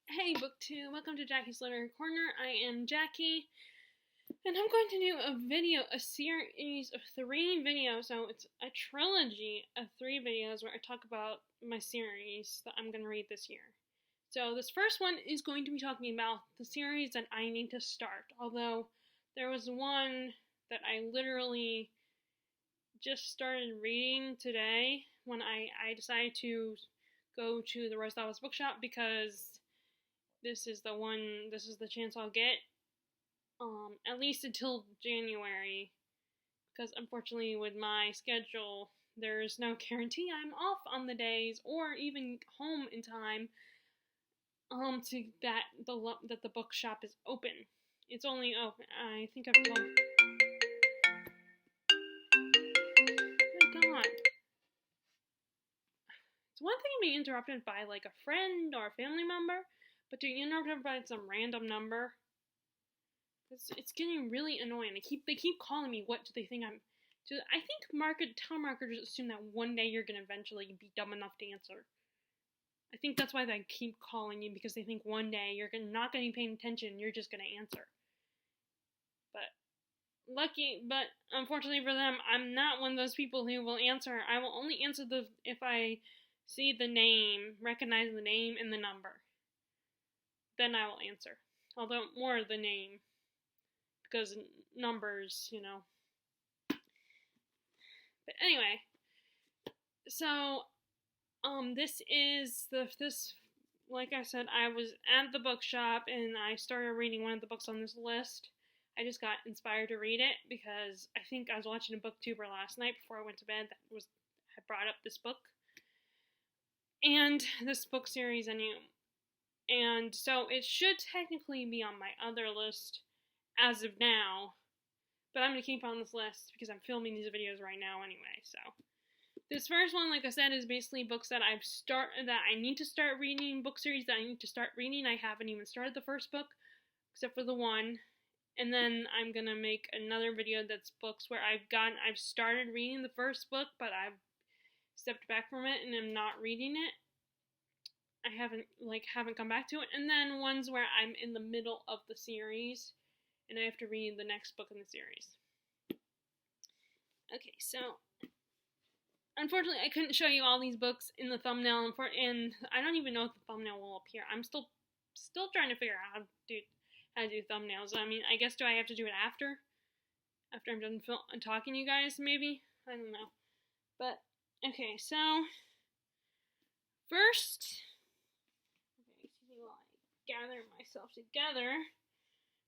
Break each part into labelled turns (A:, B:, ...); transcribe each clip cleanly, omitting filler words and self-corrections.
A: Hey BookTube, welcome to Jackie's Literary Corner. I am Jackie, and I'm going to do a series of 3 videos. So it's a trilogy of 3 videos where I talk about my series that I'm going to read this year. So this first one is going to be talking about the series that I need to start. Although there was one that I literally just started reading today when I decided to go to the Rose Davis bookshop because this is the chance I'll get, at least until January, because unfortunately with my schedule, there's no guarantee I'm off on the days or even home in time, to that the bookshop is open. It's only open, I think I've told, oh my god. It's one thing to be interrupted by like a friend or a family member, but to be interrupted by some random number, it's getting really annoying. They keep calling me. What do they think I'm? I think telemarketers assume that one day you're gonna eventually be dumb enough to answer. I think that's why they keep calling you, because they think one day you're not gonna be paying attention. You're just gonna answer. But unfortunately for them, I'm not one of those people who will answer. I will only answer if I see the name, recognize the name and the number. Then I will answer. Although more the name, because numbers, But anyway, so this like I said, I was at the bookshop and I started reading one of the books on this list. I just got inspired to read it because I think I was watching a booktuber last night before I went to bed had brought up this book and this book series and so it should technically be on my other list as of now, but I'm going to keep on this list because I'm filming these videos right now anyway. So this first one, like I said, is basically books that that I need to start reading, book series that I need to start reading. I haven't even started the first book, except for the one. And then I'm going to make another video that's books where I've started reading the first book, but I've stepped back from it and I'm not reading it. I haven't come back to it. And then ones where I'm in the middle of the series and I have to read the next book in the series. Okay, so unfortunately I couldn't show you all these books in the thumbnail, and I don't even know if the thumbnail will appear. I'm still trying to figure out how to do thumbnails. I mean, I guess do I have to do it after I'm done talking to you guys, maybe? I don't know. But okay, so first, excuse me while I gather myself together.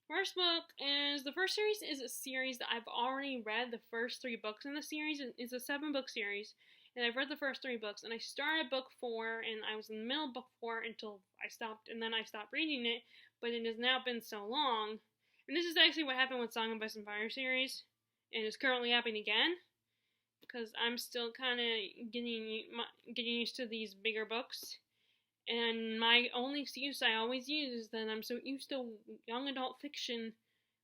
A: The first series is a series that I've already read the first 3 books in the series. It's a 7-book series, and I've read the first 3 books, and I started book 4, and I was in the middle of book 4 until I stopped, and then I stopped reading it, but it has now been so long, and this is actually what happened with Song of Ice and Fire series, and it's currently happening again, because I'm still kind of getting used to these bigger books. And my only excuse I always use is that I'm so used to young adult fiction,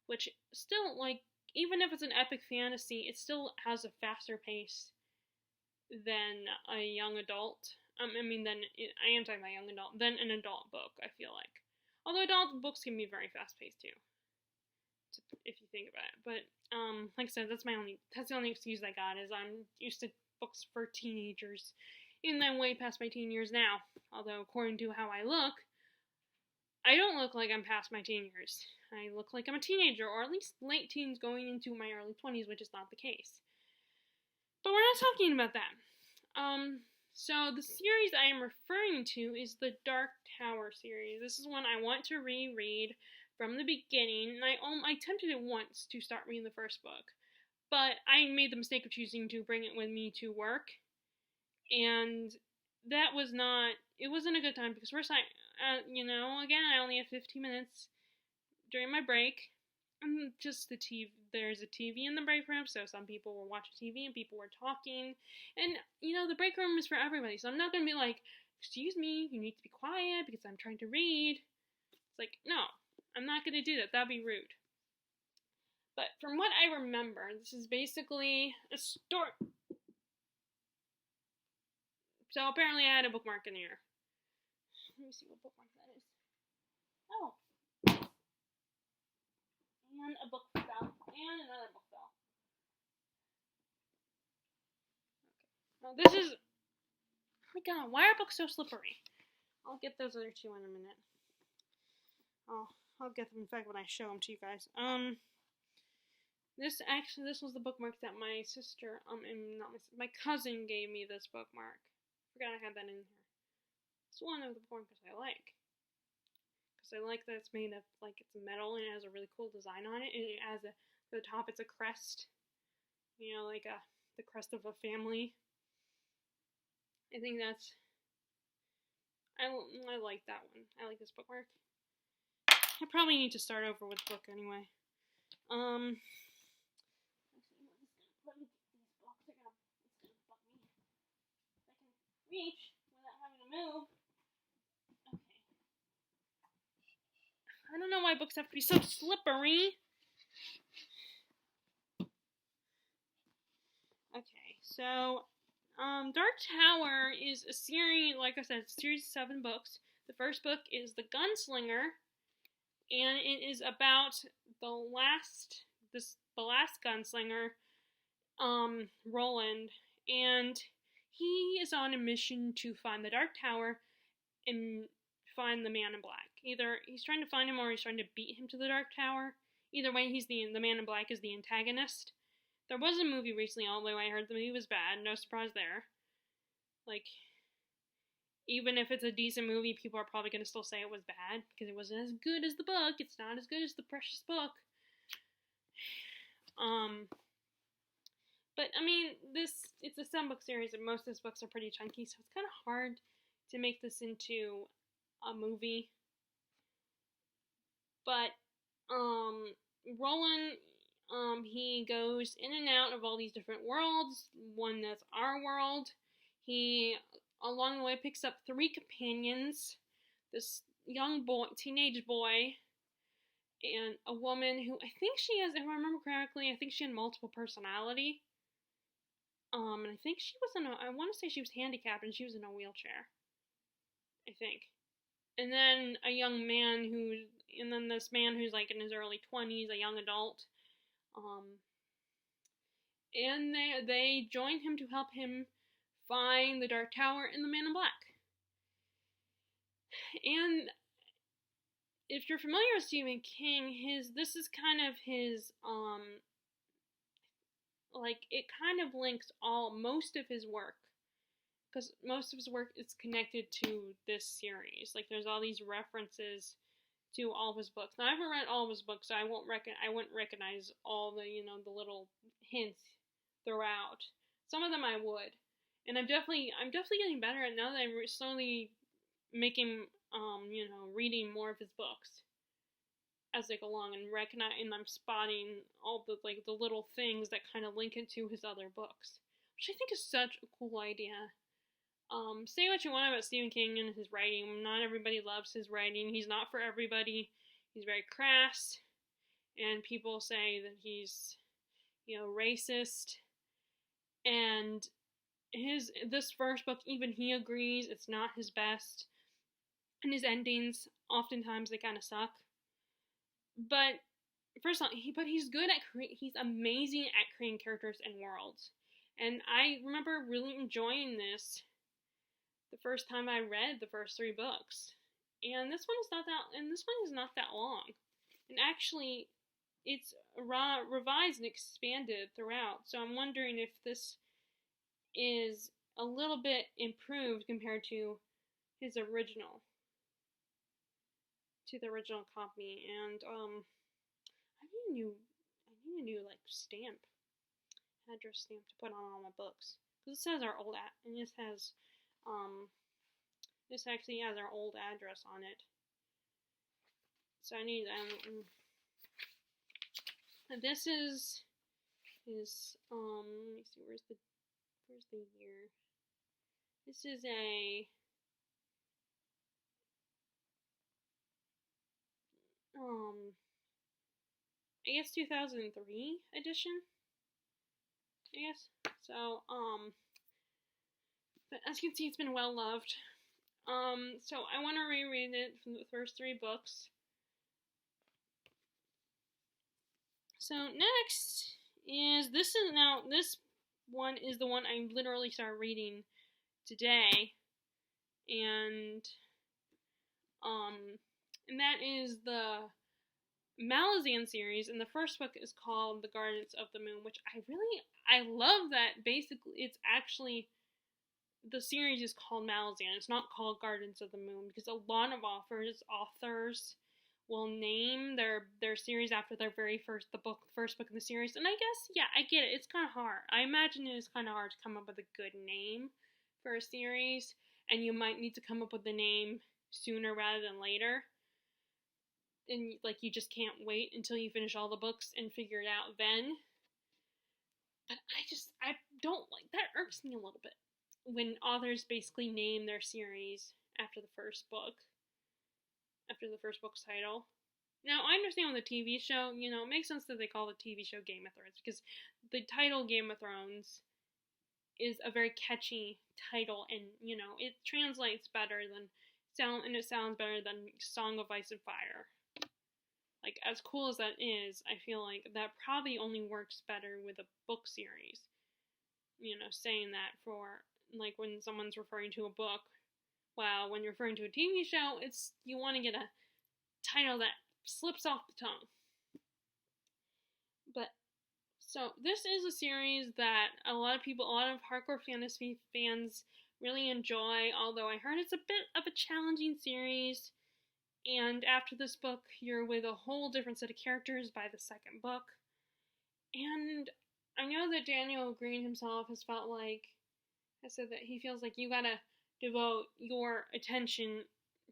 A: which still, like, even if it's an epic fantasy, it still has a faster pace than a young adult. I am talking about young adult, than an adult book, I feel like. Although adult books can be very fast paced too, if you think about it. But, like I said, that's the only excuse I got, is I'm used to books for teenagers. And I'm way past my teen years now. Although, according to how I look, I don't look like I'm past my teen years. I look like I'm a teenager, or at least late teens going into my early 20s, which is not the case. But we're not talking about that. So the series I am referring to is the Dark Tower series. This is one I want to reread from the beginning, and I attempted it once to start reading the first book, but I made the mistake of choosing to bring it with me to work. And it wasn't a good time, because first again, I only have 15 minutes during my break, and just there's a TV in the break room, so some people were watching TV and people were talking, and, the break room is for everybody, so I'm not going to be like, excuse me, you need to be quiet because I'm trying to read. It's like, no, I'm not going to do that. That'd be rude. But from what I remember, this is basically a story. So apparently I had a bookmark in here. Let me see what bookmark that is. Oh, and a book fell, and another book fell. Okay. Now this is. Oh my god, why are books so slippery? I'll get those other two in a minute. I'll get them, in fact, when I show them to you guys. This was the bookmark that my sister, my cousin gave me this bookmark. Forgot I had that in here. It's one of the bookmarks I like. Because I like that it's made of, like, it's metal and it has a really cool design on it. And it has for the top, it's a crest. You know, like the crest of a family. I think that's, I like that one. I like this bookmark. I probably need to start over with the book anyway. Let me get these books. It's gonna bug me. If I can reach without having to move. Okay. I don't know why books have to be so slippery. Okay, so Dark Tower is a series, like I said, it's a series of 7 books. The first book is The Gunslinger, and it is about the last gunslinger, Roland, and he is on a mission to find the Dark Tower and find the Man in Black. Either he's trying to find him or he's trying to beat him to the Dark Tower. Either way, he's the Man in Black is the antagonist. There was a movie recently, although I heard the movie was bad. No surprise there. Like, even if it's a decent movie, people are probably going to still say it was bad because it wasn't as good as the book. It's not as good as the precious book. But I mean, it's a 7-book series, and most of these books are pretty chunky, so it's kind of hard to make this into a movie. But Roland, he goes in and out of all these different worlds. One that's our world. He, along the way, picks up 3 companions. This young boy, teenage boy, and a woman who I think she has, if I remember correctly, I think she had multiple personality. And I think she was I want to say she was handicapped and she was in a wheelchair. I think. And then this man who's like in his early 20s, a young adult. And they join him to help him find the Dark Tower and the Man in Black. And if you're familiar with Stephen King, this is kind of his it kind of links most of his work, because most of his work is connected to this series. Like, there's all these references to all of his books. Now, I haven't read all of his books, so I wouldn't recognize all the the little hints throughout. Some of them I would, and I'm definitely getting better at now that I'm slowly making reading more of his books as they go along, and I'm spotting all the the little things that kind of link into his other books, which I think is such a cool idea. Say what you want about Stephen King and his writing. Not everybody loves his writing. He's not for everybody. He's very crass, and people say that he's, racist. And this first book, even he agrees it's not his best, and his endings oftentimes they kind of suck. But first of all, he's good at he's amazing at creating characters and worlds. And I remember really enjoying this the first time I read the first 3 books. And this one is not that long. And actually, it's revised and expanded throughout. So I'm wondering if this is a little bit improved compared to his original. To the original copy. And I need a new stamp. Address stamp to put on all my books. Because this has our old and this actually has our old address on it. So I need this is let me see, where's the year? This is a I guess 2003 edition. I guess. So but as you can see, it's been well loved. So I want to reread it from the first 3 books. So next is this one is the one I literally started reading today, and that is the Malazan series, and the first book is called The Gardens of the Moon, which I love that basically it's actually the series is called Malazan. It's not called Gardens of the Moon because a lot of authors will name their series after their first book in the series. And I guess, yeah, I get it. It's kind of hard. I imagine it is kind of hard to come up with a good name for a series, and you might need to come up with the name sooner rather than later. And like you just can't wait until you finish all the books and figure it out then. But I don't like that. Irks me a little bit when authors basically name their series after the first book's title. Now, I understand with the TV show, it makes sense that they call the TV show Game of Thrones, because the title Game of Thrones is a very catchy title, and, it translates better and it sounds better than Song of Ice and Fire. Like, as cool as that is, I feel like that probably only works better with a book series. Saying that for, like, when someone's referring to a book. While when you're referring to a TV show, you want to get a title that slips off the tongue. But, so, this is a series that a lot of hardcore fantasy fans really enjoy, although I heard it's a bit of a challenging series. And after this book, you're with a whole different set of characters by the second book. And I know that Daniel Green himself has said that he feels like you gotta devote your attention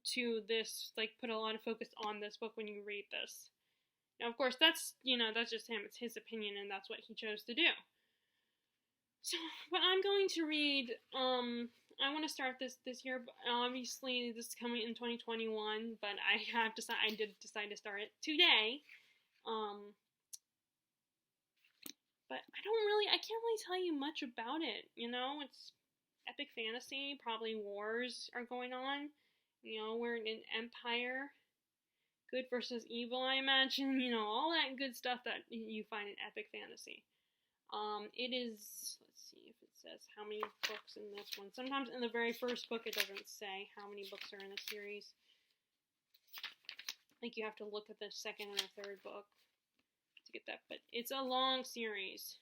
A: to this, like put a lot of focus on this book when you read this. Now, of course, that's just him. It's his opinion, and that's what he chose to do. So, what I'm going to read, I want to start this year. Obviously, this is coming in 2021, but I did decide to start it today. But I can't really tell you much about it. It's epic fantasy. Probably wars are going on. We're in an empire. Good versus evil, I imagine. All that good stuff that you find in epic fantasy. It is, let's see if it says how many books in this one. Sometimes in the very first book it doesn't say how many books are in a series. Like you have to look at the second and the third book to get that, but it's a long series.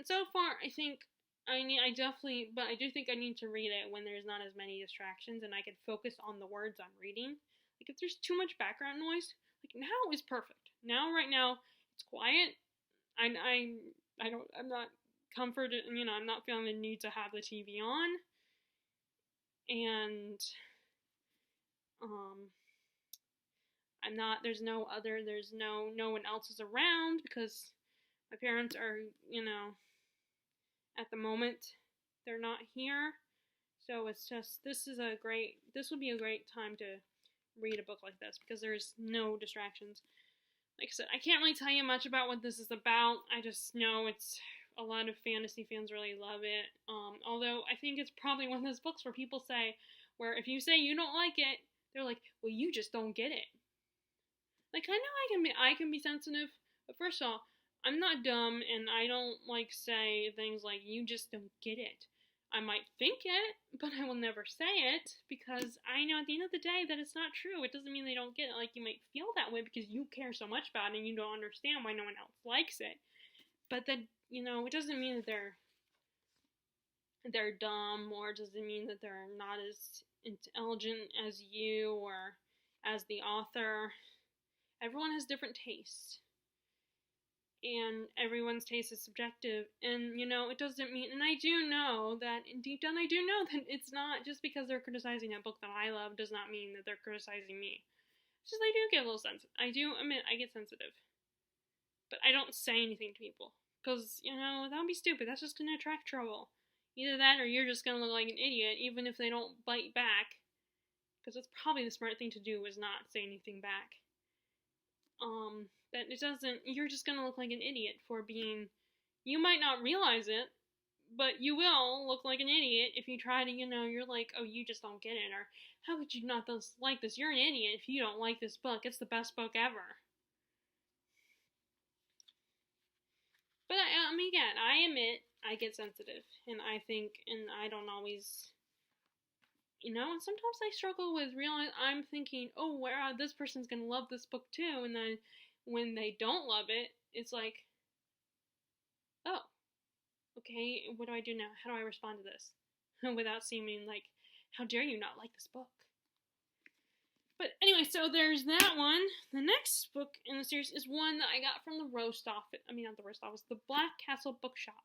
A: So far I think I do think I need to read it when there's not as many distractions and I can focus on the words I'm reading. Like, if there's too much background noise, like, now is perfect. Right now, it's quiet. I'm not comforted, I'm not feeling the need to have the TV on. And, no one else is around because my parents are, at the moment, they're not here. So it's just, this would be a great time to read a book like this because there's no distractions. Like I said, I can't really tell you much about what this is about. I just know it's a lot of fantasy fans really love it. Although I think it's probably one of those books where people say, where if you say you don't like it, they're like, well, you just don't get it. Like, I know I can be sensitive, but first of all, I'm not dumb, and I don't say things like you just don't get it. I might think it, but I will never say it, because I know at the end of the day that it's not true. It doesn't mean they don't get it. Like, you might feel that way because you care so much about it and you don't understand why no one else likes it. But then, it doesn't mean that they're dumb, or it doesn't mean that they're not as intelligent as you or as the author. Everyone has different tastes. And everyone's taste is subjective, and it doesn't mean, and I do know that deep down that it's not just because they're criticizing a book that I love does not mean that they're criticizing me. It's just I do get a little sensitive. I do admit I get sensitive, but I don't say anything to people because that would be stupid. That's just gonna attract trouble. Either that or you're just gonna look like an idiot, even if they don't bite back, because that's probably the smart thing to do, is not say anything back. That it doesn't, you're just gonna look like an idiot for being, you might not realize it, but you will look like an idiot if you try to, you're like, oh, you just don't get it, or how could you not like this? You're an idiot if you don't like this book. It's the best book ever. But I mean, again, I admit I get sensitive, and I think, and I don't always, and sometimes I struggle with realizing I'm thinking, oh, where this person's gonna love this book too, and then when they don't love it, it's like, oh, okay, what do I do now? How do I respond to this without seeming like, how dare you not like this book? But anyway, so there's that one. The next book in the series is one that I got from the roast office. I mean, not the roast office, the Black Castle Bookshop,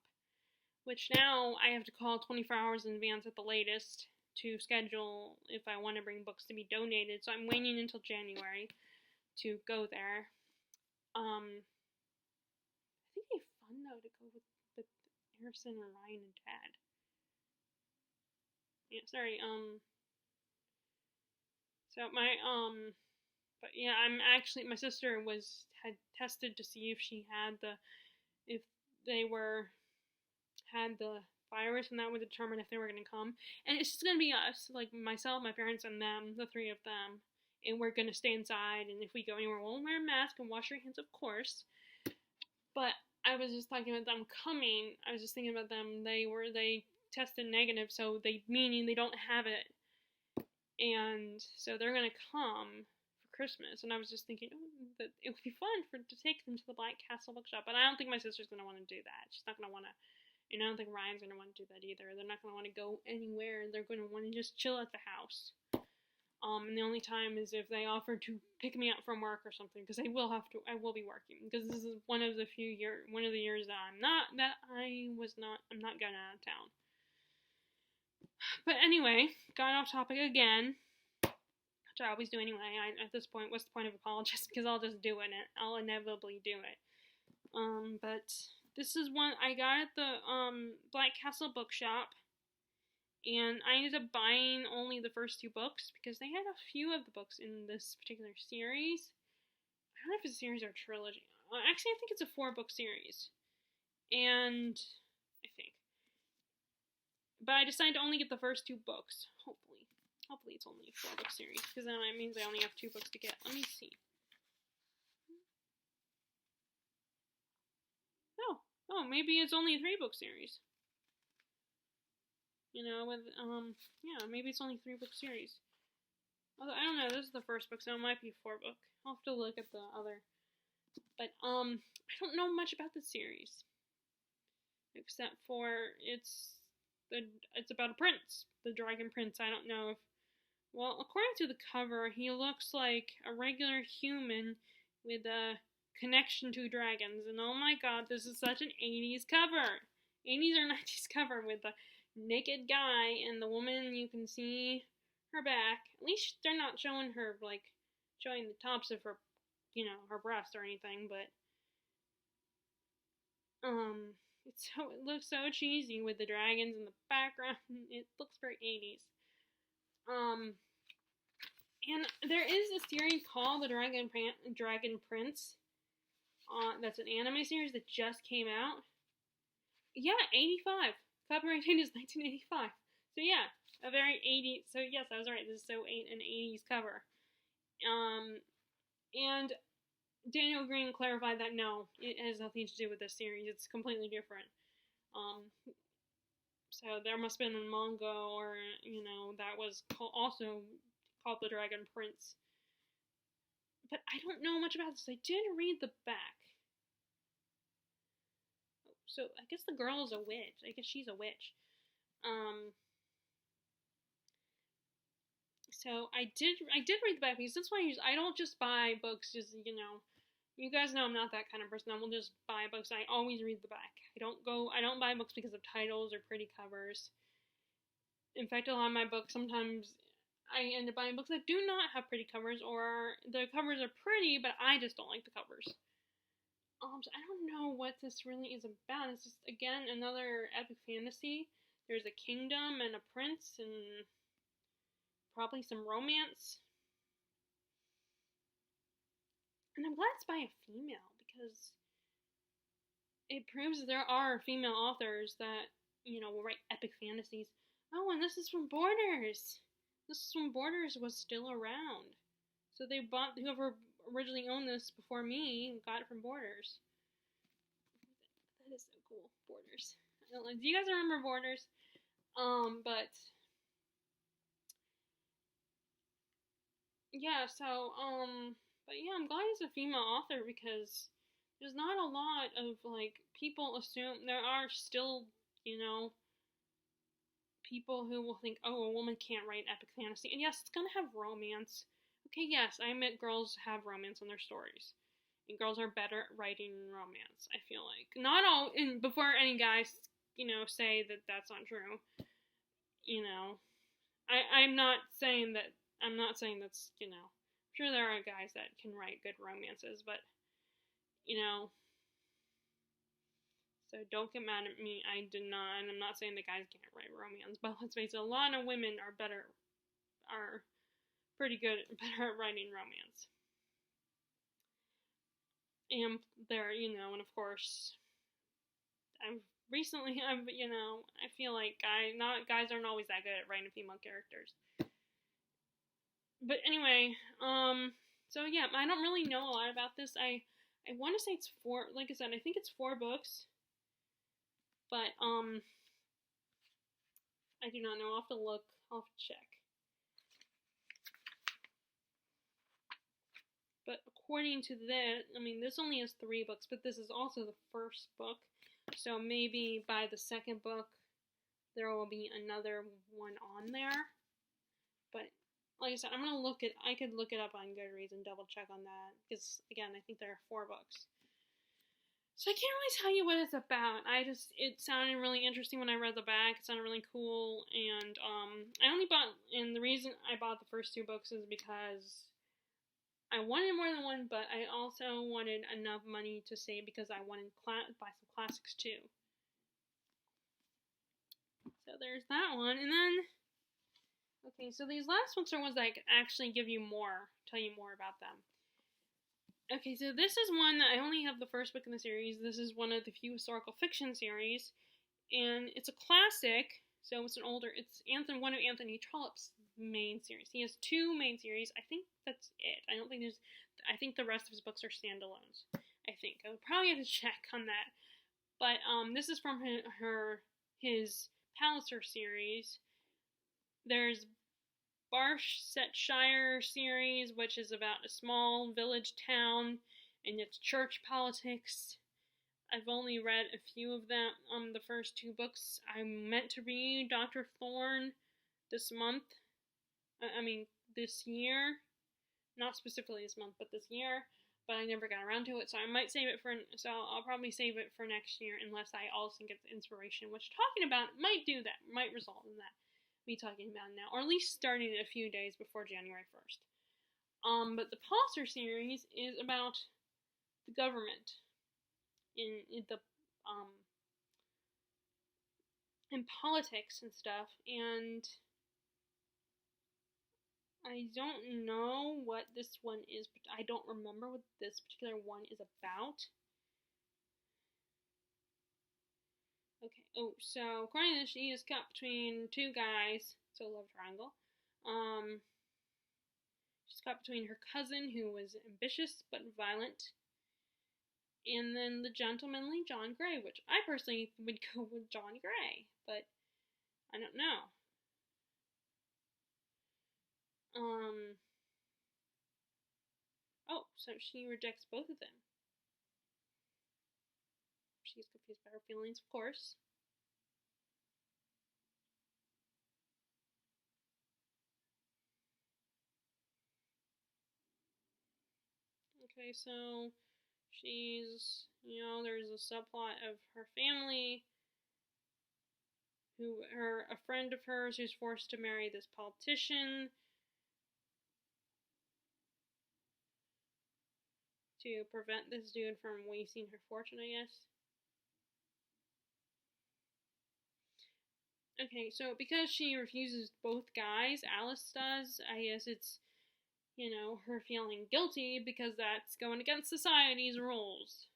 A: which now I have to call 24 hours in advance at the latest to schedule if I want to bring books to be donated. So I'm waiting until January to go there. I think it'd be fun though to go with Harrison and Ryan and Dad. Yeah, sorry. So but yeah, my sister had tested to see if they had the virus, and that would determine if they were going to come. And it's just going to be us, like myself, my parents, and them, the three of them. And we're going to stay inside, and if we go anywhere, we'll wear a mask and wash our hands, of course. But I was just talking about them coming. I was just thinking about them. They tested negative, so meaning they don't have it. And so they're going to come for Christmas. And I was just thinking, that it would be fun to take them to the Black Castle Bookshop. But I don't think my sister's going to want to do that. She's not going to want to. And I don't think Ryan's going to want to do that either. They're not going to want to go anywhere. They're going to want to just chill at the house. And the only time is if they offer to pick me up from work or something, because I will be working, because this is one of the years that I'm not going out of town. But anyway, got off topic again, which I always do anyway. At this point, what's the point of apologizing? Because I'll just do it, and I'll inevitably do it. But this is one I got at the Black Castle Bookshop. And I ended up buying only the first 2 books because they had a few of the books in this particular series. I don't know if it's a series or a trilogy. Actually, I think it's a 4-book series. And I think. But I decided to only get the first 2 books. Hopefully it's only a 4-book series, because then that means I only have 2 books to get. Let me see. Oh, maybe it's only a 3-book series. Maybe it's only 3-book series. Although, I don't know, this is the first book, so it might be 4-book. I'll have to look at the other. But, I don't know much about the series. Except for, it's about a prince. The Dragon Prince. I don't know if, well, according to the cover, he looks like a regular human with a connection to dragons. And oh my god, this is such an 80s cover. 80s or 90s cover with the naked guy, and the woman, you can see her back. At least they're not showing her, showing the tops of her, her breast or anything, but, it looks so cheesy with the dragons in the background. It looks very 80s. And there is a series called The Dragon Prince, that's an anime series that just came out. Yeah, 85. Copyright date is 1985. So yeah, a very 80s. So yes, I was right. This is an 80s cover. And Daniel Green clarified that no, it has nothing to do with this series. It's completely different. So there must have been a manga, or that was also called The Dragon Prince. But I don't know much about this. I did read the back. So I guess the girl is a witch. I guess she's a witch. So I did read the back, because that's why I don't just buy books. Just you guys know I'm not that kind of person. I will just buy books. I always read the back. I don't buy books because of titles or pretty covers. In fact, a lot of my books, sometimes I end up buying books that do not have pretty covers, or the covers are pretty, but I just don't like the covers. So I don't know what this really is about. It's just, again, another epic fantasy. There's a kingdom and a prince and probably some romance. And I'm glad it's by a female, because it proves that there are female authors that will write epic fantasies. Oh, and this is from Borders. This is when Borders was still around. So they bought, whoever originally owned this before me got it from Borders. That is so cool, Borders. I don't know, do you guys remember Borders? But yeah, but yeah, I'm glad he's a female author because there's not a lot of, like, people assume, there are still, people who will think, oh, a woman can't write epic fantasy. And yes, it's gonna have romance. Okay, yes, I admit girls have romance in their stories. And girls are better at writing romance, I feel like. Not all, and before any guys, say that that's not true, I'm not saying that's, I'm sure there are guys that can write good romances, but, so don't get mad at me. I did not, and I'm not saying that guys can't write romance, but let's face it, a lot of women are pretty good, better at writing romance. And there, and of course, I feel like guys aren't always that good at writing female characters. But anyway, so yeah, I don't really know a lot about this. I want to say it's 4, like I said, I think it's 4 books. But, I do not know. I'll have to look. I'll have to check. But according to this, this only has 3 books, but this is also the first book. So maybe by the second book, there will be another one on there. But, like I said, I could look it up on Goodreads and double check on that. Because, again, I think there are 4 books. So I can't really tell you what it's about. It sounded really interesting when I read the back. It sounded really cool, and the reason I bought the first 2 books is because I wanted more than one, but I also wanted enough money to save because I wanted to buy some classics too. So there's that one, and then, okay, so these last ones are ones that I could actually tell you more about them. Okay, so this is one that I only have the first book in the series. This is one of the few historical fiction series, and it's a classic, so it's one of Anthony Trollope's main series. He has 2 main series. I think that's it. I think the rest of his books are standalones. I think. I would probably have to check on that. But, this is from his Palliser series. There's Barsetshire series, which is about a small village town and its church politics. I've only read a few of them, the first 2 books. I meant to read Dr. Thorne this year. Not specifically this month, but this year. But I never got around to it, so I'll probably save it for next year unless I also get the inspiration, which talking about it might do that, might result in that. Me talking about it now, or at least starting it a few days before January 1st. But the Palliser series is about the government in politics and stuff, and I don't know what this one is, but I don't remember what this particular one is about. Okay, so according to this, she is caught between 2 guys, so love triangle. She's caught between her cousin, who was ambitious but violent, and then the gentlemanly John Grey, which I personally would go with John Grey, but I don't know. So she rejects both of them. She's confused by her feelings, of course. Okay, so she's, there's a subplot of her family, a friend of hers who's forced to marry this politician to prevent this dude from wasting her fortune, I guess. Okay, so because she refuses both guys, Alice does, I guess it's, her feeling guilty because that's going against society's rules.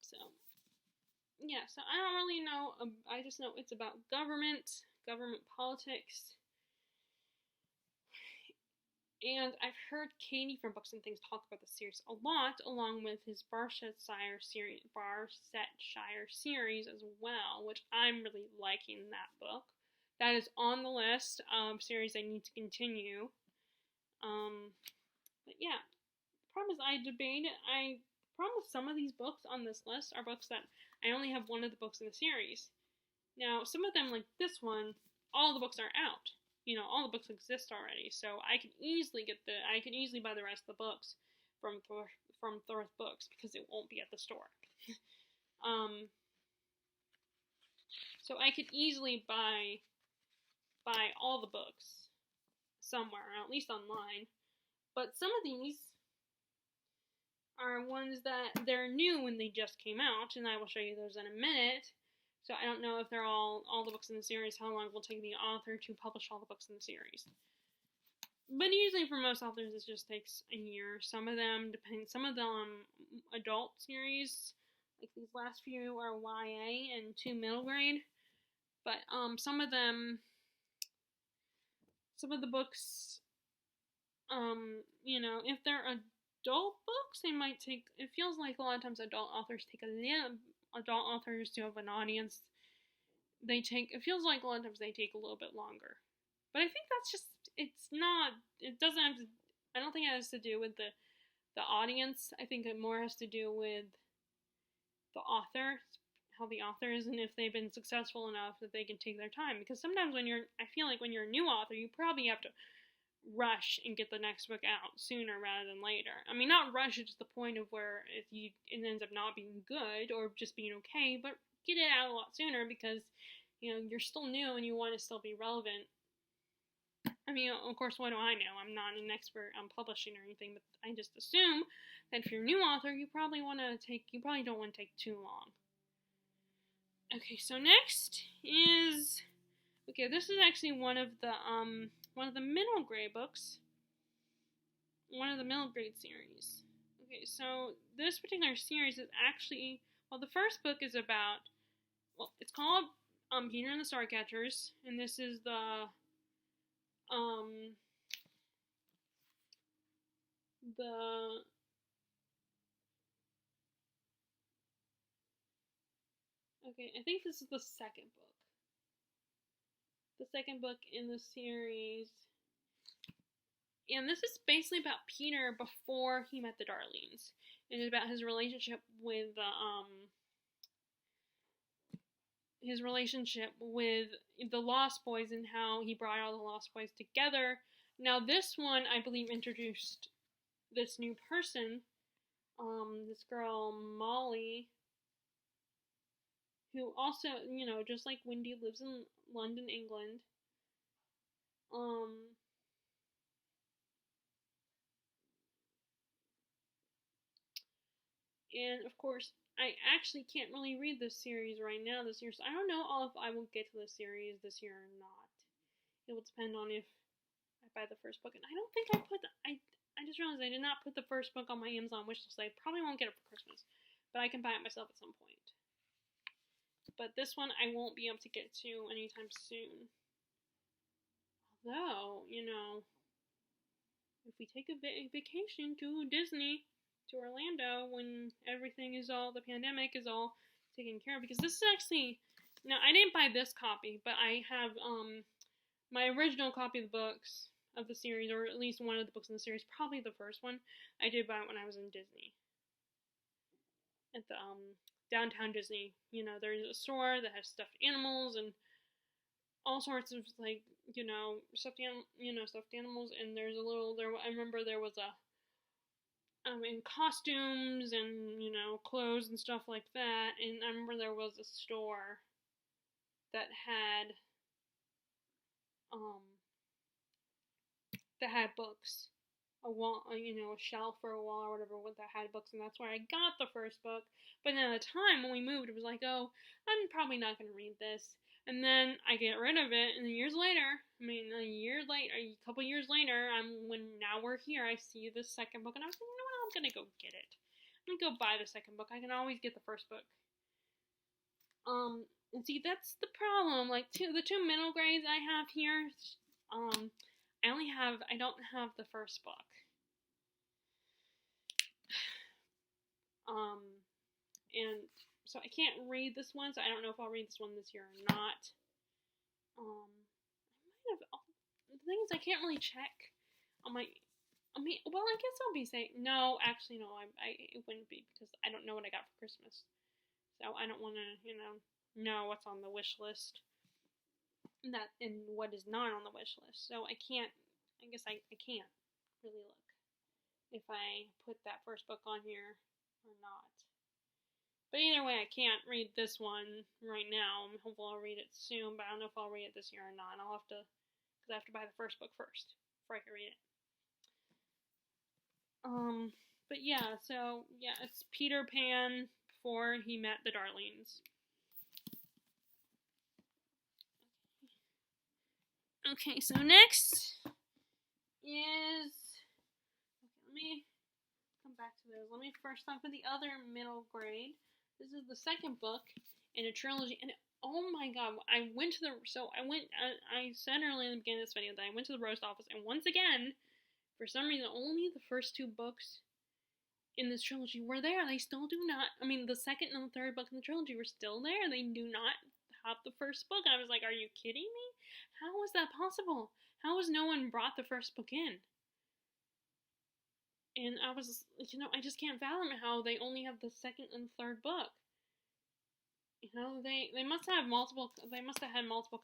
A: So, yeah, so I don't really know. I just know it's about government politics. And I've heard Katie from Books and Things talk about the series a lot, along with his Barsetshire series as well, which I'm really liking that book. That is on the list of series I need to continue. But yeah, the problem is I promise some of these books on this list are books that I only have one of the books in the series. Now, some of them, like this one, all the books are out. All the books exist already, so I can easily buy the rest of the books from Thorpe Books because it won't be at the store. So I could easily buy all the books somewhere, at least online. But some of these are ones that they're new when they just came out, and I will show you those in a minute. So I don't know if they're all the books in the series, how long it will take the author to publish all the books in the series. But usually for most authors it just takes a year. Some of them adult series, like these last few are YA and 2 middle grade. But some of the books, if they're adult books, they might take, it feels like a lot of times adult authors to have an audience, it feels like a lot of times they take a little bit longer. But I think that's just, I don't think it has to do with the audience. I think it more has to do with the author, how the author is, and if they've been successful enough that they can take their time. Because sometimes I feel like when you're a new author, you probably have to rush and get the next book out sooner rather than later. I mean, not rush it to the point of where it ends up not being good or just being okay, but get it out a lot sooner because, you're still new and you want to still be relevant. I mean, of course, what do I know? I'm not an expert on publishing or anything, but I just assume that if you're a new author, you probably don't want to take too long. Okay, so next is, this is actually one of the middle grade books. One of the middle grade series. Okay, so this particular series is actually, the first book is about, it's called Peter and the Starcatchers, and this is I think this is the second book. The second book in the series. And this is basically about Peter before he met the Darlings. And it's about his relationship with the Lost Boys and how he brought all the Lost Boys together. Now this one, I believe, introduced this new person, this girl, Molly, who also, just like Wendy, lives in London, England. And of course, I actually can't really read this series right now this year, so I don't know if I will get to the series this year or not. It will depend on if I buy the first book. And I don't think I just realized I did not put the first book on my Amazon wishlist. I probably won't get it for Christmas, but I can buy it myself at some point. But this one I won't be able to get to anytime soon. Although, if we take a vacation to Disney, to Orlando, when the pandemic is all taken care of, because this is actually, now I didn't buy this copy, but I have my original copy of the books of the series, or at least one of the books in the series, probably the first one, I did buy it when I was in Disney. At the downtown Disney, there's a store that has stuffed animals and all sorts of stuffed animals, and I remember there was in costumes and clothes and stuff like that, and I remember there was a store that had books, a shelf or a wall or whatever that had books, and that's where I got the first book. But then at the time when we moved, it was like, oh, I'm probably not going to read this. And then I get rid of it, and a couple years later, now we're here, I see the second book, and I was like, you know what, I'm going to go get it. I go buy the second book. I can always get the first book. And see, that's the problem. Like, the two middle grades I have here, I don't have the first book. And so I can't read this one, so I don't know if I'll read this one this year or not. The thing is, I can't really check on my, I guess I'll be saying, no, actually, no, it wouldn't be, because I don't know what I got for Christmas. So I don't want to, know what's on the wish list and what is not on the wish list. So I can't really look if I put that first book on here or not. But either way, I can't read this one right now. Hopefully I'll read it soon, but I don't know if I'll read it this year or not. I'll have to, because I have to buy the first book first before I can read it. But yeah, so yeah, it's Peter Pan before he met the Darlings. Okay, so next is, let me come back to those. Let me first talk about the other middle grade. This is the second book in a trilogy, and oh my god, I said earlier in the beginning of this video that I went to the roast office, and once again, for some reason, only the first two books in this trilogy were there. They still do not, the second and the third book in the trilogy were still there. They do not have the first book. I was like, are you kidding me? How was that possible? How has no one brought the first book in? And I was, I just can't fathom how they only have the second and third book. They must have had multiple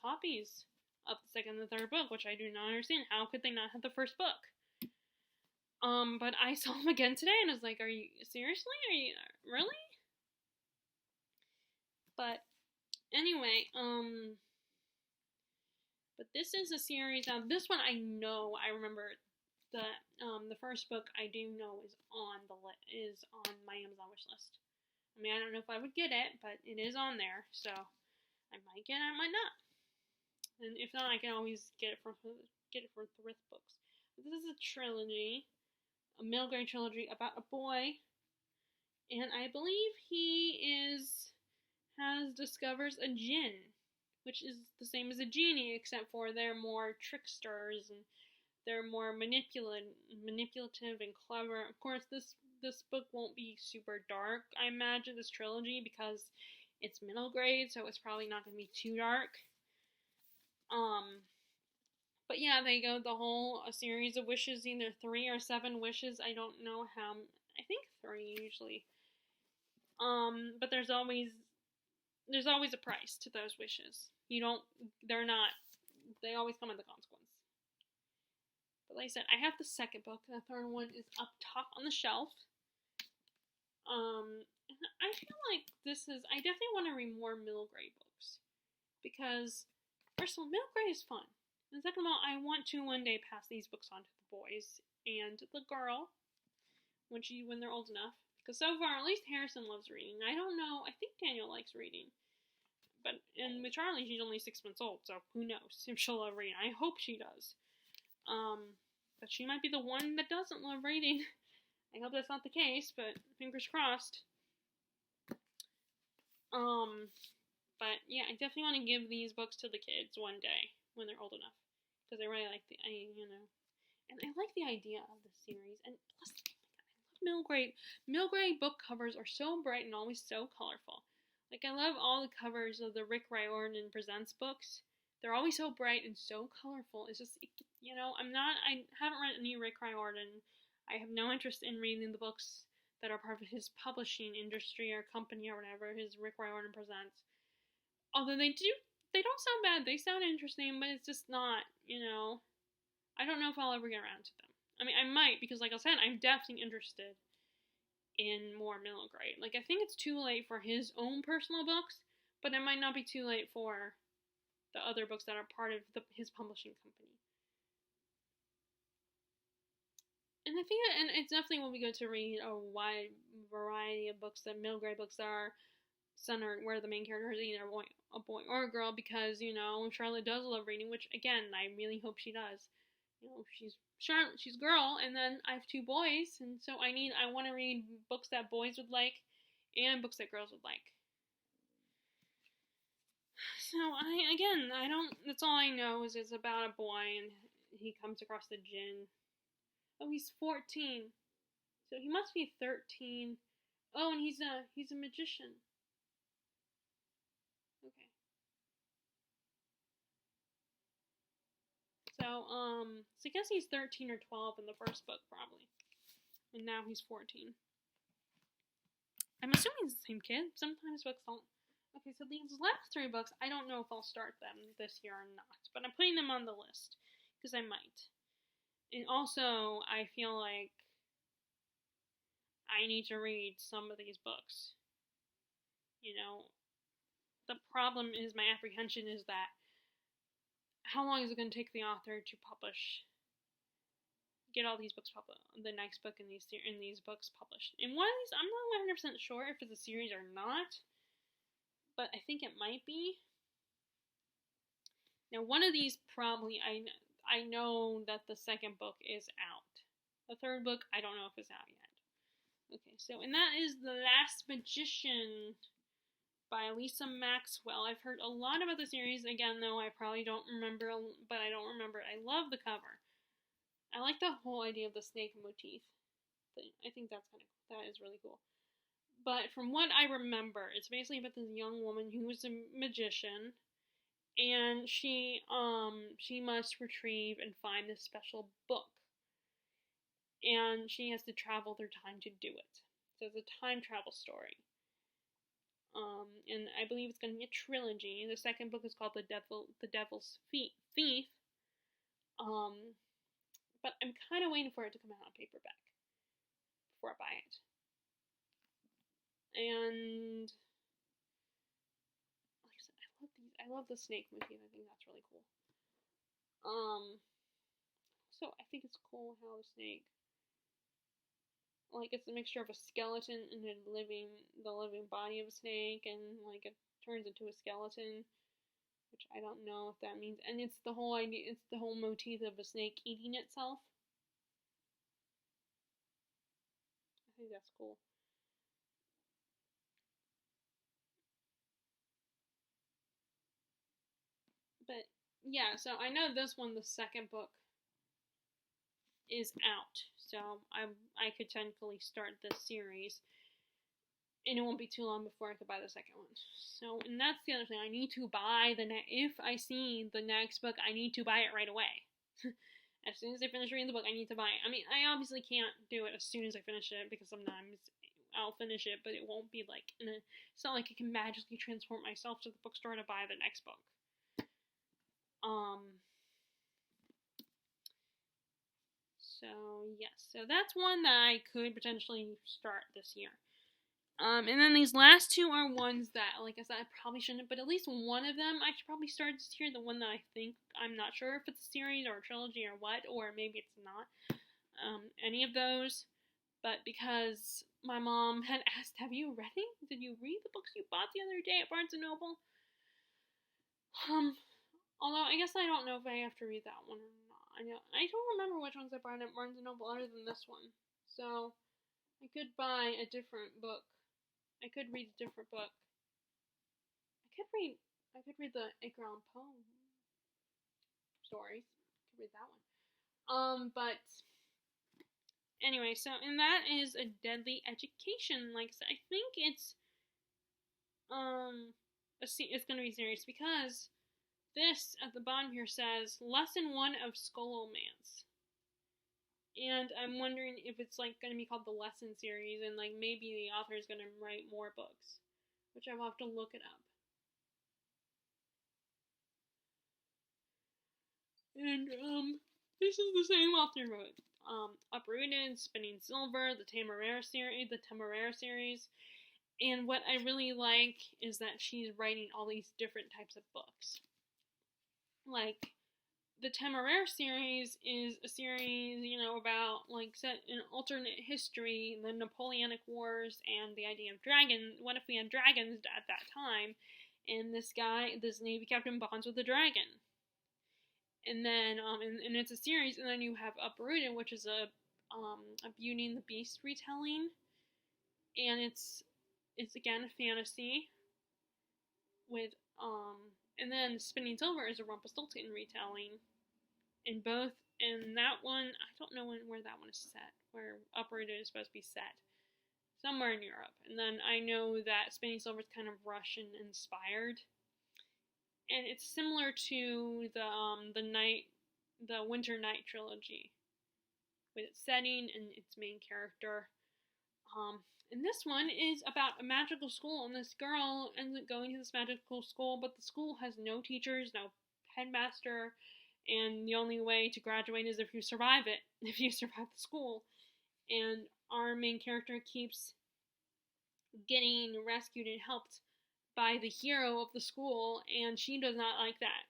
A: copies of the second and the third book, which I do not understand. How could they not have the first book? But I saw them again today, and I was like, are you, seriously? Are you, really? But, anyway, but this is a series, this one I remember the first book I do know is on my Amazon wish list. I don't know if I would get it, but it is on there, so I might get it, I might not. And if not, I can always get it from Thrift Books. This is a trilogy, a middle grade trilogy about a boy, and I believe he discovers a djinn, which is the same as a genie, except for they're more tricksters and they're more manipulative and clever. Of course, this book won't be super dark, I imagine, this trilogy, because it's middle grade, so it's probably not going to be too dark. But yeah, they go a series of wishes, either 3 or 7 wishes. I don't know how. I think 3 usually. But there's always a price to those wishes. They always come with a consequence. But like I said, I have the second book. The third one is up top on the shelf. I feel like I definitely want to read more middle grade books. Because, first of all, middle grade is fun. And second of all, I want to one day pass these books on to the boys and the girl when they're old enough. Because so far, at least Harrison loves reading. I don't know. I think Daniel likes reading. And with Charlie, she's only 6 months old, so who knows if she'll love reading. I hope she does. But she might be the one that doesn't love reading. I hope that's not the case, but fingers crossed. But yeah, I definitely want to give these books to the kids one day when they're old enough, because I really like and I like the idea of the series. And plus, I love middle grade book covers are so bright and always so colorful. Like, I love all the covers of the Rick Riordan Presents books. They're always so bright and so colorful. It's just, I haven't read any Rick Riordan. I have no interest in reading the books that are part of his publishing industry or company or whatever, his Rick Riordan Presents. Although they don't sound bad. They sound interesting, but it's just not, I don't know if I'll ever get around to them. I might, because like I said, I'm definitely interested in more middle grade. Like, I think it's too late for his own personal books, but it might not be too late for the other books that are part of his publishing company. And I think it definitely will be good to read a wide variety of books, that middle grade books that are centered where the main character is either a boy or a girl, because Charlotte does love reading, which again I really hope she does. She's Charlotte, she's a girl, and then I have two boys, and so I want to read books that boys would like, and books that girls would like. So I don't. That's all I know is it's about a boy, and he comes across the djinn. Oh, he's 14, so he must be 13. Oh, and he's a magician. Okay. So I guess he's 13 or 12 in the first book, probably. And now he's 14. I'm assuming it's the same kid. Sometimes books don't. Okay, so these last three books, I don't know if I'll start them this year or not. But I'm putting them on the list. Because I might. And also, I feel like I need to read some of these books. You know, the problem is, my apprehension is that how long is it going to take the author to get all these books published, the next book in these books published? And one of these, I'm not 100% sure if it's a series or not, but I think it might be. Now, one of these probably, I know that the second book is out. The third book, I don't know if it's out yet. Okay, so, and that is The Last Magician by Lisa Maxwell. I've heard a lot about the series. Again, though, I probably don't remember, but I don't remember it. I love the cover. I like the whole idea of the snake motif. I think that is really cool. But from what I remember, it's basically about this young woman who is a magician, and she must retrieve and find this special book. And she has to travel through time to do it. So it's a time travel story. And I believe it's going to be a trilogy. The second book is called The Devil's Thief. But I'm kind of waiting for it to come out on paperback before I buy it. And like I said, I love the snake motif. I think that's really cool. So I think it's cool how the snake, like, it's a mixture of a skeleton and the living body of a snake, and like it turns into a skeleton, which I don't know if that means. And it's the whole motif of a snake eating itself. I think that's cool. But yeah, so I know this one, the second book, is out, so I could technically start this series, and it won't be too long before I could buy the second one. So, and that's the other thing. I need to buy if I see the next book, I need to buy it right away. As soon as I finish reading the book, I need to buy it. I mean, I obviously can't do it as soon as I finish it, because sometimes I'll finish it, but it won't be like it's not like I can magically transport myself to the bookstore to buy the next book. So yes, so that's one that I could potentially start this year. And then these last two are ones that, like I said, I probably shouldn't, but at least one of them I should probably start this year. The one that I think, I'm not sure if it's a series or a trilogy or what, or maybe it's not any of those. But because my mom had asked, "Have you read it? Did you read the books you bought the other day at Barnes & Noble?" Although I guess I don't know if I have to read that one or not. I don't remember which ones I bought at Barnes & Noble other than this one. So I could buy a different book. I could read a different book. I could read the Edgar Allan Poe stories. I could read that one. But anyway, so, and that is A Deadly Education. Like, so I think it's going to be serious, because this at the bottom here says Lesson 1 of Scholomance. And I'm wondering if it's like going to be called the Lesson series, and like maybe the author is going to write more books, which I will have to look it up. And this is the same author who wrote Uprooted, Spinning Silver, the Temeraire series. And what I really like is that she's writing all these different types of books. Like, the Temeraire series is a series, about, like, set in alternate history, the Napoleonic Wars, and the idea of dragons. What if we had dragons at that time, and this Navy captain bonds with a dragon? And then and it's a series, and then you have Uprooted, which is a Beauty and the Beast retelling, and it's again a fantasy with and then Spinning Silver is a Rumpelstiltskin retelling. In both, and that one I don't know where that one is set, where Uprooted is supposed to be set. Somewhere in Europe. And then I know that Spinning Silver is kind of Russian inspired. And it's similar to the Winter Night trilogy, with its setting and its main character. And this one is about a magical school, and this girl ends up going to this magical school, but the school has no teachers, no headmaster, and the only way to graduate is if you survive it, if you survive the school. And our main character keeps getting rescued and helped by the hero of the school, and she does not like that.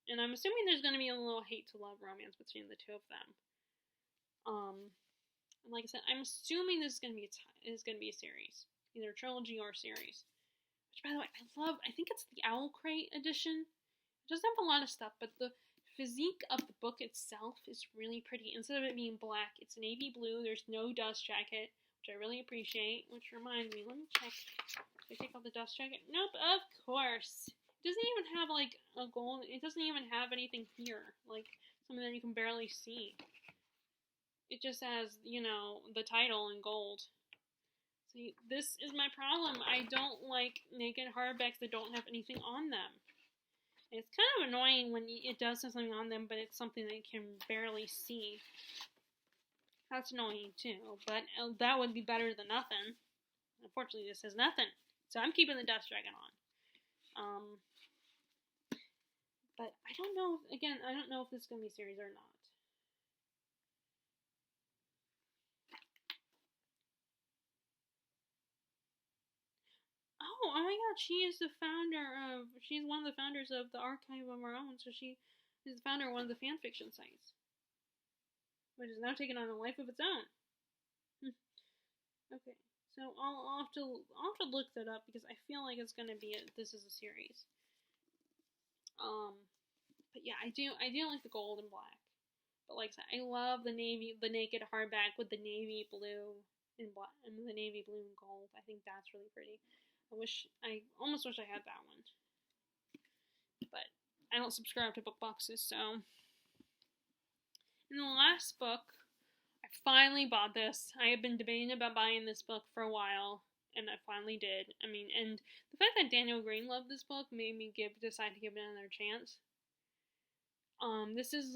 A: And I'm assuming there's going to be a little hate to love romance between the two of them. And like I said, I'm assuming this is going to be a series, either a trilogy or a series. Which, by the way, I think it's the Owl Crate edition. It doesn't have a lot of stuff, but the physique of the book itself is really pretty. Instead of it being black, it's navy blue. There's no dust jacket, which I really appreciate. Which reminds me, let me check. Did I take off the dust jacket? Nope, of course. It doesn't even have like a gold. It doesn't even have anything here, like something that you can barely see. It just has, the title in gold. See, this is my problem. I don't like naked hardbacks that don't have anything on them. It's kind of annoying when it does have something on them, but it's something that you can barely see. That's annoying too, but that would be better than nothing. Unfortunately, this has nothing, so I'm keeping the dust jacket on. But I don't know. Again, I don't know if this is gonna be a series or not. Oh my God! She's one of the founders of the Archive of Our Own. So she is the founder of one of the fan fiction sites, which is now taking on a life of its own. Okay, so I'll have to look that up because I feel like it's gonna be this is a series. But yeah, I do like the gold and black. But like I said, I love the naked hardback with the navy blue and black, and the navy blue and gold. I think that's really pretty. I almost wish I had that one. But I don't subscribe to book boxes, so. In the last book, I finally bought this. I have been debating about buying this book for a while, and I finally did. I mean, and the fact that Daniel Green loved this book made me decide to give it another chance. This is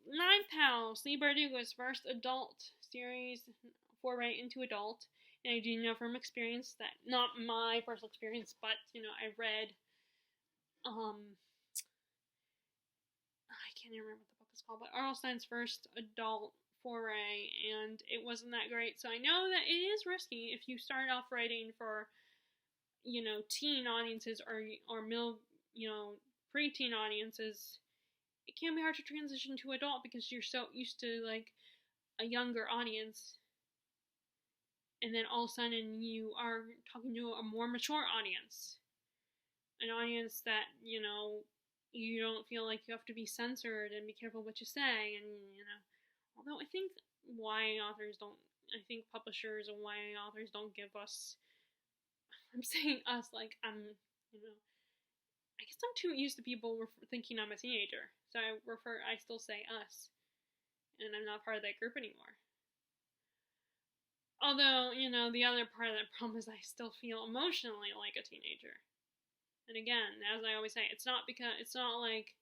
A: Nine Pals, Leigh Bardugo's first adult series foray into adult. And I do know from experience that, not my personal experience, but, I read, I can't even remember what the book is called, but R.L. Stine's first adult foray, and it wasn't that great. So I know that it is risky if you start off writing for, teen audiences or middle, preteen audiences. It can be hard to transition to adult because you're so used to, like, a younger audience. And then all of a sudden you are talking to a more mature audience. An audience that, you don't feel like you have to be censored and be careful what you say. And, although I think publishers and YA authors don't give us, I'm saying us like I guess I'm too used to people thinking I'm a teenager. So I still say us. And I'm not part of that group anymore. Although, the other part of that problem is I still feel emotionally like a teenager. And again, as I always say, it's not like,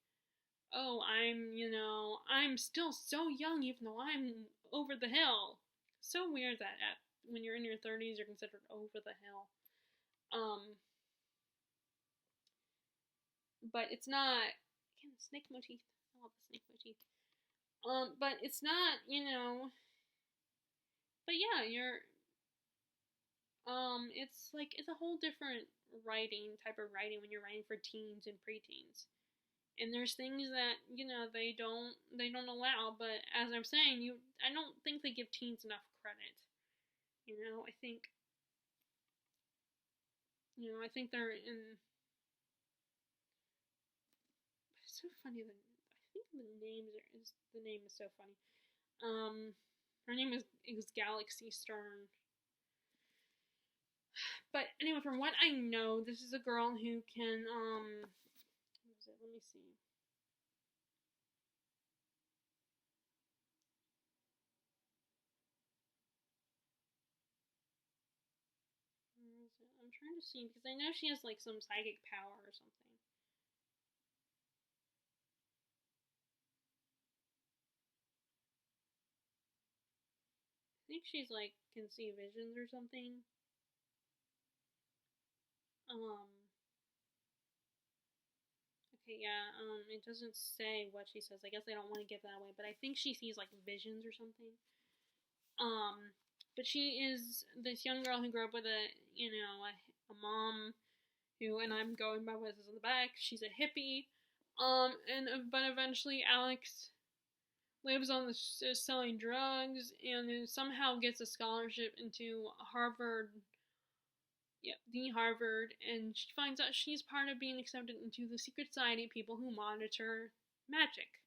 A: oh, I'm still so young even though I'm over the hill. So weird that when you're in your 30s, you're considered over the hill. But it's not, again, snake motif. I love the snake motif. But it's not, but yeah, it's a whole different type of writing when you're writing for teens and preteens. And there's things that, they don't allow, but as I'm saying, I don't think they give teens enough credit. I think they're in. It's so funny that think the name is so funny. Her name is Galaxy Stern. But anyway, from what I know, this is a girl who can, what is it? Let me see. Where is it? I'm trying to see, because I know she has, like, some psychic power or something. I think she's, like, can see visions or something. Okay, yeah, it doesn't say what she says. I guess they don't want to give that away, but I think she sees, like, visions or something. But she is this young girl who grew up with a mom who, and I'm going by what says on the back, she's a hippie. But eventually Alex lives on selling drugs and somehow gets a scholarship into Harvard. Yep, the Harvard, and she finds out she's part of being accepted into the secret society of people who monitor magic.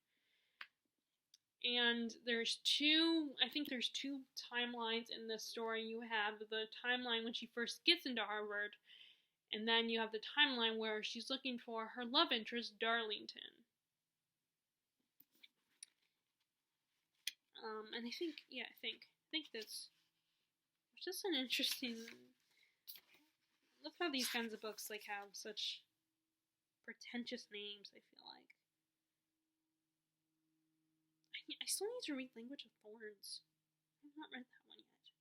A: And I think there's two timelines in this story. You have the timeline when she first gets into Harvard, and then you have the timeline where she's looking for her love interest, Darlington. And I think that's just an interesting. Look how these kinds of books like have such pretentious names. I feel like I still need to read Language of Thorns. I've not read that one yet.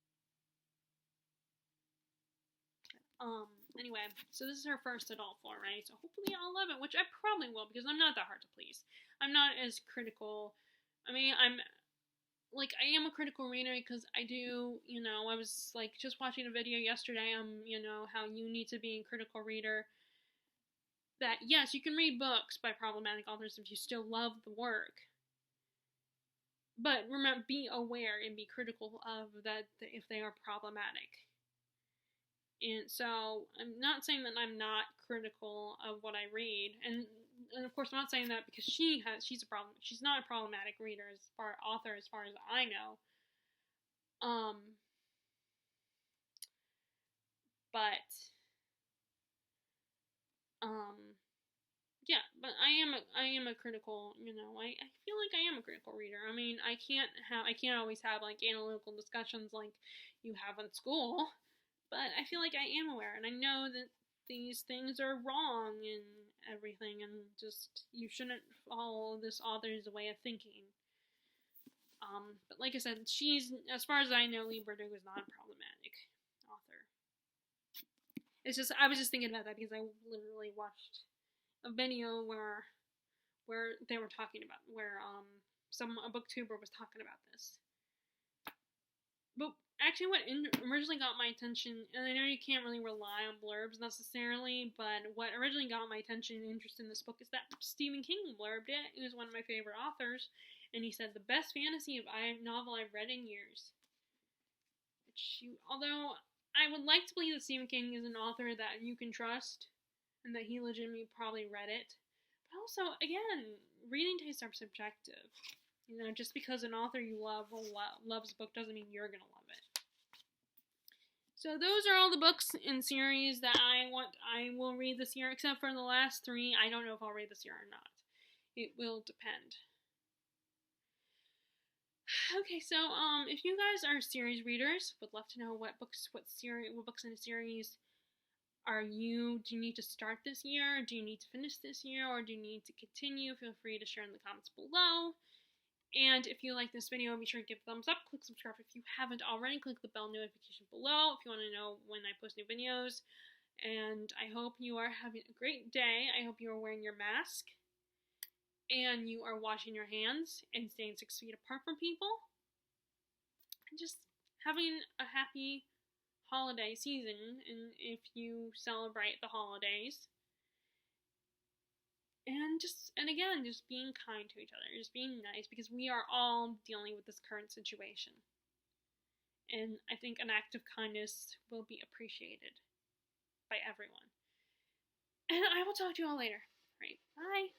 A: Anyway, so this is her first adult four, right? So hopefully I'll love it, which I probably will because I'm not that hard to please. I'm not as critical. I mean, I am a critical reader because I do, I was like just watching a video yesterday on, how you need to be a critical reader. That yes, you can read books by problematic authors if you still love the work. But remember, be aware and be critical of that if they are problematic. And so I'm not saying that I'm not critical of what I read, and of course I'm not saying that because she's a problem. She's not a problematic reader as far as I know. Yeah, but I am a critical, I feel like I am a critical reader. I mean, I can't always have like analytical discussions like you have in school, but I feel like I am aware and I know that these things are wrong and everything, and just you shouldn't follow this author's way of thinking. But like I said, she's, as far as I know, Leigh Bardugo is not a problematic author. It's just, I was just thinking about that because I literally watched a video where they were talking about, where a booktuber was talking about this. But actually what originally got my attention, and I know you can't really rely on blurbs necessarily, but what originally got my attention and interest in this book is that Stephen King blurbed it. He was one of my favorite authors, and he said, the best fantasy novel I've read in years. Although I would like to believe that Stephen King is an author that you can trust, and that he legitimately probably read it. But also, again, reading tastes are subjective. Just because an author you love loves a book doesn't mean you're going to love it. So those are all the books in series that I will read this year, except for the last 3. I don't know if I'll read this year or not. It will depend. Okay, so if you guys are series readers, would love to know what books in a series do you need to start this year? Do you need to finish this year? Or do you need to continue? Feel free to share in the comments below. And if you like this video, be sure to give a thumbs up, click subscribe if you haven't already, click the bell notification below if you want to know when I post new videos. And I hope you are having a great day. I hope you are wearing your mask, and you are washing your hands, and staying 6 feet apart from people. And just having a happy holiday season, and if you celebrate the holidays. And again, just being kind to each other, just being nice, because we are all dealing with this current situation. And I think an act of kindness will be appreciated by everyone. And I will talk to you all later. All right, bye.